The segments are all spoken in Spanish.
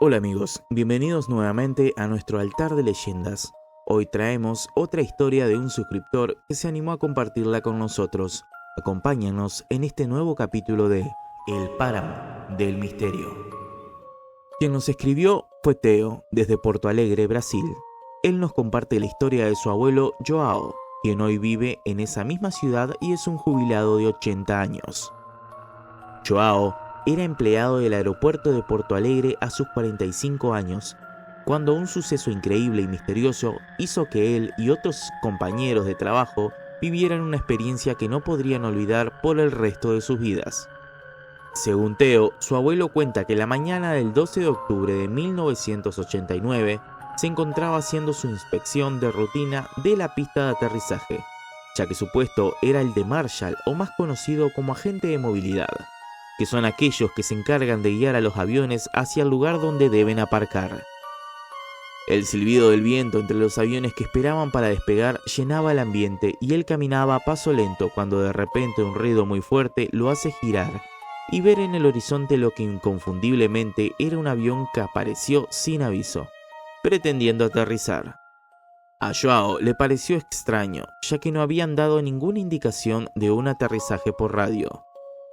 Hola amigos, bienvenidos nuevamente a nuestro altar de leyendas. Hoy traemos otra historia de un suscriptor que se animó a compartirla con nosotros. Acompáñanos en este nuevo capítulo de El Páramo del Misterio. Quien nos escribió fue Teo, desde Porto Alegre, Brasil. Él nos comparte la historia de su abuelo Joao, quien hoy vive en esa misma ciudad y es un jubilado de 80 años. Joao era empleado del aeropuerto de Porto Alegre a sus 45 años, cuando un suceso increíble y misterioso hizo que él y otros compañeros de trabajo vivieran una experiencia que no podrían olvidar por el resto de sus vidas. Según Teo, su abuelo cuenta que la mañana del 12 de octubre de 1989 se encontraba haciendo su inspección de rutina de la pista de aterrizaje, ya que su puesto era el de Marshall, o más conocido como agente de movilidad, que son aquellos que se encargan de guiar a los aviones hacia el lugar donde deben aparcar. El silbido del viento entre los aviones que esperaban para despegar llenaba el ambiente y él caminaba a paso lento cuando de repente un ruido muy fuerte lo hace girar y ver en el horizonte lo que inconfundiblemente era un avión que apareció sin aviso, pretendiendo aterrizar. A Joao le pareció extraño, ya que no habían dado ninguna indicación de un aterrizaje por radio.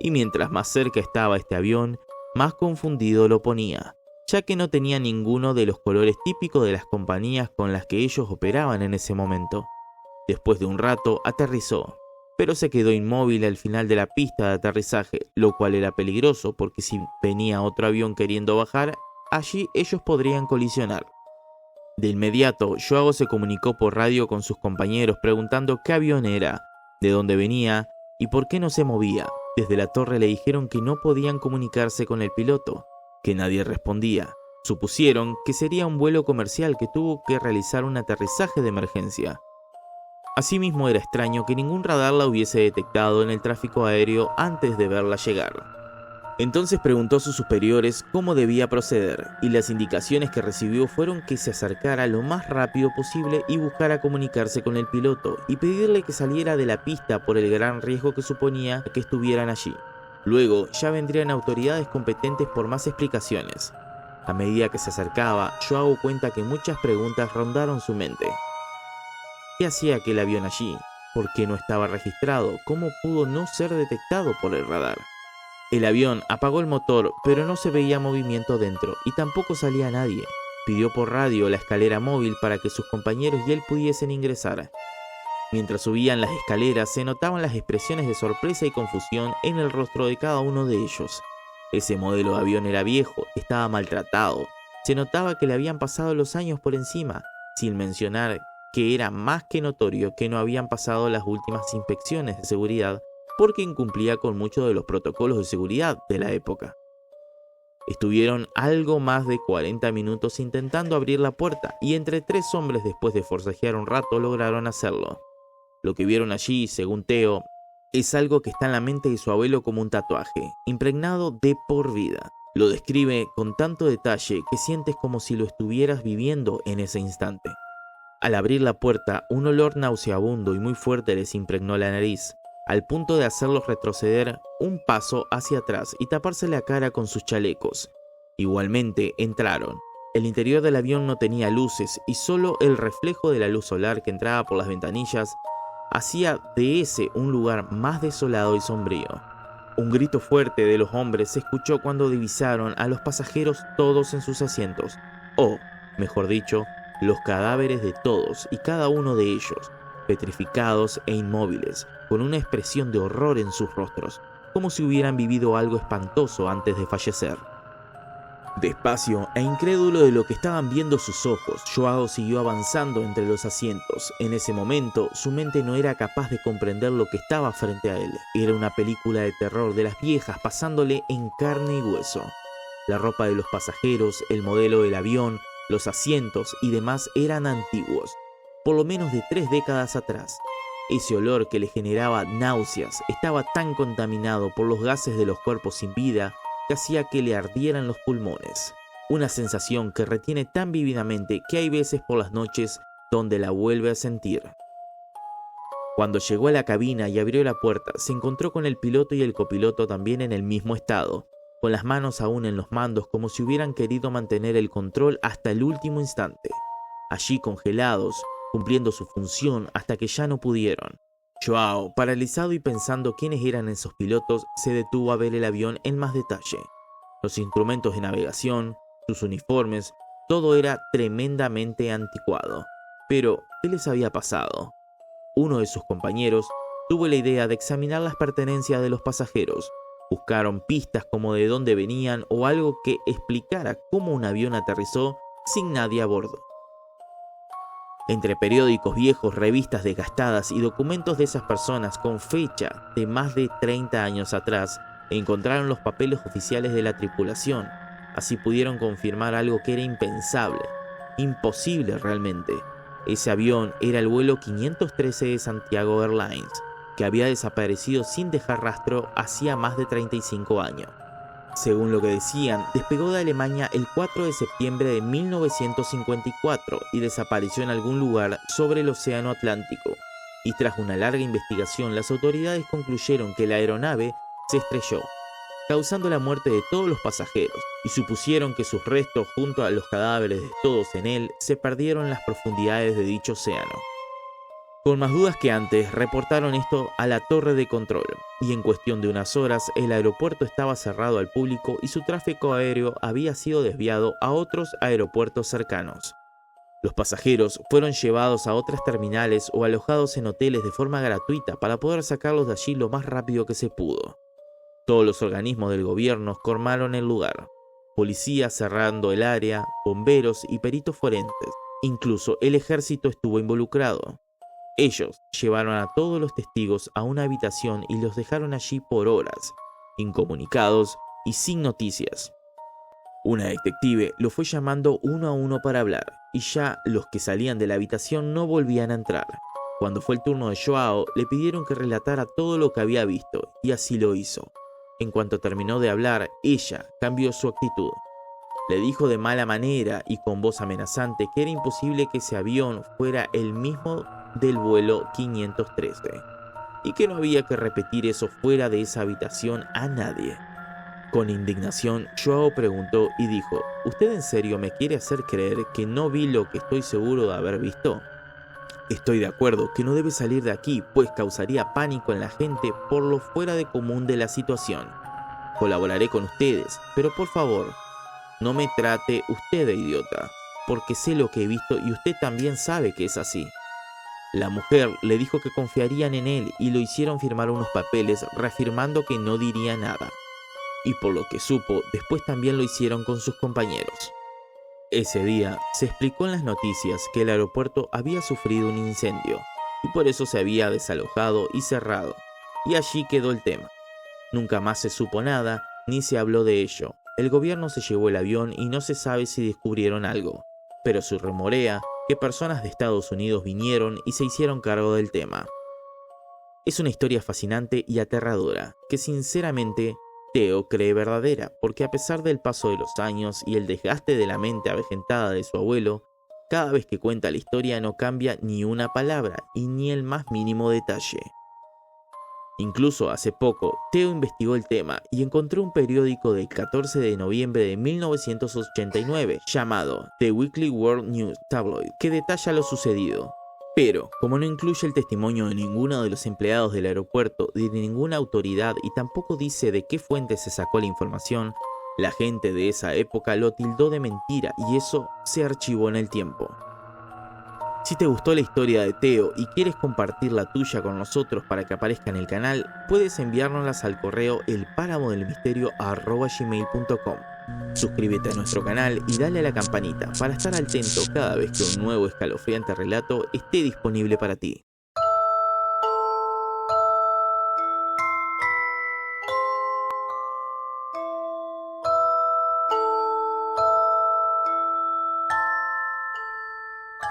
Y mientras más cerca estaba este avión, más confundido lo ponía, ya que no tenía ninguno de los colores típicos de las compañías con las que ellos operaban en ese momento. Después de un rato aterrizó, pero se quedó inmóvil al final de la pista de aterrizaje, lo cual era peligroso porque si venía otro avión queriendo bajar, allí ellos podrían colisionar. De inmediato, Joao se comunicó por radio con sus compañeros preguntando qué avión era, de dónde venía y por qué no se movía. Desde la torre le dijeron que no podían comunicarse con el piloto, que nadie respondía. Supusieron que sería un vuelo comercial que tuvo que realizar un aterrizaje de emergencia. Asimismo, era extraño que ningún radar la hubiese detectado en el tráfico aéreo antes de verla llegar. Entonces preguntó a sus superiores cómo debía proceder, y las indicaciones que recibió fueron que se acercara lo más rápido posible y buscara comunicarse con el piloto y pedirle que saliera de la pista por el gran riesgo que suponía que estuvieran allí. Luego ya vendrían autoridades competentes por más explicaciones. A medida que se acercaba, Joao cuenta que muchas preguntas rondaron su mente. ¿Qué hacía aquel avión allí? ¿Por qué no estaba registrado? ¿Cómo pudo no ser detectado por el radar? El avión apagó el motor, pero no se veía movimiento dentro y tampoco salía nadie. Pidió por radio la escalera móvil para que sus compañeros y él pudiesen ingresar. Mientras subían las escaleras se notaban las expresiones de sorpresa y confusión en el rostro de cada uno de ellos. Ese modelo de avión era viejo, estaba maltratado. Se notaba que le habían pasado los años por encima, sin mencionar que era más que notorio que no habían pasado las últimas inspecciones de seguridad porque incumplía con muchos de los protocolos de seguridad de la época. Estuvieron algo más de 40 minutos intentando abrir la puerta y entre 3 hombres, después de forcejear un rato, lograron hacerlo. Lo que vieron allí, según Teo, es algo que está en la mente de su abuelo como un tatuaje, impregnado de por vida. Lo describe con tanto detalle que sientes como si lo estuvieras viviendo en ese instante. Al abrir la puerta, un olor nauseabundo y muy fuerte les impregnó la nariz, al punto de hacerlos retroceder un paso hacia atrás y taparse la cara con sus chalecos. Igualmente entraron. El interior del avión no tenía luces y solo el reflejo de la luz solar que entraba por las ventanillas hacía de ese un lugar más desolado y sombrío. Un grito fuerte de los hombres se escuchó cuando divisaron a los pasajeros todos en sus asientos, o, mejor dicho, los cadáveres de todos y cada uno de ellos, petrificados e inmóviles, con una expresión de horror en sus rostros, como si hubieran vivido algo espantoso antes de fallecer. Despacio e incrédulo de lo que estaban viendo sus ojos, Joao siguió avanzando entre los asientos. En ese momento, su mente no era capaz de comprender lo que estaba frente a él. Era una película de terror de las viejas pasándole en carne y hueso. La ropa de los pasajeros, el modelo del avión, los asientos y demás eran antiguos, por lo menos de 3 décadas atrás. Ese olor que le generaba náuseas estaba tan contaminado por los gases de los cuerpos sin vida que hacía que le ardieran los pulmones. Una sensación que retiene tan vívidamente que hay veces por las noches donde la vuelve a sentir. Cuando llegó a la cabina y abrió la puerta, se encontró con el piloto y el copiloto también en el mismo estado. con las manos aún en los mandos como si hubieran querido mantener el control hasta el último instante. Allí congelados, cumpliendo su función hasta que ya no pudieron. Joao, paralizado y pensando quiénes eran esos pilotos, se detuvo a ver el avión en más detalle. Los instrumentos de navegación, sus uniformes, todo era tremendamente anticuado. Pero, ¿qué les había pasado? Uno de sus compañeros tuvo la idea de examinar las pertenencias de los pasajeros. Buscaron pistas como de dónde venían o algo que explicara cómo un avión aterrizó sin nadie a bordo. Entre periódicos viejos, revistas desgastadas y documentos de esas personas con fecha de más de 30 años atrás, encontraron los papeles oficiales de la tripulación. Así pudieron confirmar algo que era impensable, imposible realmente. Ese avión era el vuelo 513 de Santiago Airlines, que había desaparecido sin dejar rastro hacía más de 35 años. Según lo que decían, despegó de Alemania el 4 de septiembre de 1954 y desapareció en algún lugar sobre el Océano Atlántico. Y tras una larga investigación, las autoridades concluyeron que la aeronave se estrelló, causando la muerte de todos los pasajeros, y supusieron que sus restos, junto a los cadáveres de todos en él, se perdieron en las profundidades de dicho océano. Con más dudas que antes, reportaron esto a la torre de control, y en cuestión de unas horas el aeropuerto estaba cerrado al público y su tráfico aéreo había sido desviado a otros aeropuertos cercanos. Los pasajeros fueron llevados a otras terminales o alojados en hoteles de forma gratuita para poder sacarlos de allí lo más rápido que se pudo. Todos los organismos del gobierno colmaron el lugar, policías cerrando el área, bomberos y peritos forenses. Incluso el ejército estuvo involucrado. Ellos llevaron a todos los testigos a una habitación y los dejaron allí por horas, incomunicados y sin noticias. Una detective lo fue llamando uno a uno para hablar, y ya los que salían de la habitación no volvían a entrar. Cuando fue el turno de Joao, le pidieron que relatara todo lo que había visto, y así lo hizo. En cuanto terminó de hablar, ella cambió su actitud. Le dijo de mala manera y con voz amenazante que era imposible que ese avión fuera el mismo del vuelo 513 y que no había que repetir eso fuera de esa habitación a nadie. Con indignación, Joao preguntó y dijo: ¿Usted en serio me quiere hacer creer que no vi lo que estoy seguro de haber visto? Estoy de acuerdo que no debe salir de aquí, pues causaría pánico en la gente por lo fuera de común de la situación. Colaboraré con ustedes, pero por favor, no me trate usted de idiota, porque sé lo que he visto y usted también sabe que es así. La mujer le dijo que confiarían en él y lo hicieron firmar unos papeles reafirmando que no diría nada. Y por lo que supo, después también lo hicieron con sus compañeros. Ese día se explicó en las noticias que el aeropuerto había sufrido un incendio y por eso se había desalojado y cerrado, y allí quedó el tema. Nunca más se supo nada ni se habló de ello. El gobierno se llevó el avión y no se sabe si descubrieron algo, pero se rumorea que personas de Estados Unidos vinieron y se hicieron cargo del tema. Es una historia fascinante y aterradora que sinceramente Theo cree verdadera, porque a pesar del paso de los años y el desgaste de la mente avejentada de su abuelo, cada vez que cuenta la historia no cambia ni una palabra y ni el más mínimo detalle. Incluso hace poco, Theo investigó el tema y encontró un periódico del 14 de noviembre de 1989 llamado The Weekly World News Tabloid que detalla lo sucedido. Pero, como no incluye el testimonio de ninguno de los empleados del aeropuerto ni de ninguna autoridad y tampoco dice de qué fuente se sacó la información, la gente de esa época lo tildó de mentira y eso se archivó en el tiempo. Si te gustó la historia de Theo y quieres compartir la tuya con nosotros para que aparezca en el canal, puedes enviárnoslas al correo elparamodelmisterio@gmail.com. Suscríbete a nuestro canal y dale a la campanita para estar atento cada vez que un nuevo escalofriante relato esté disponible para ti.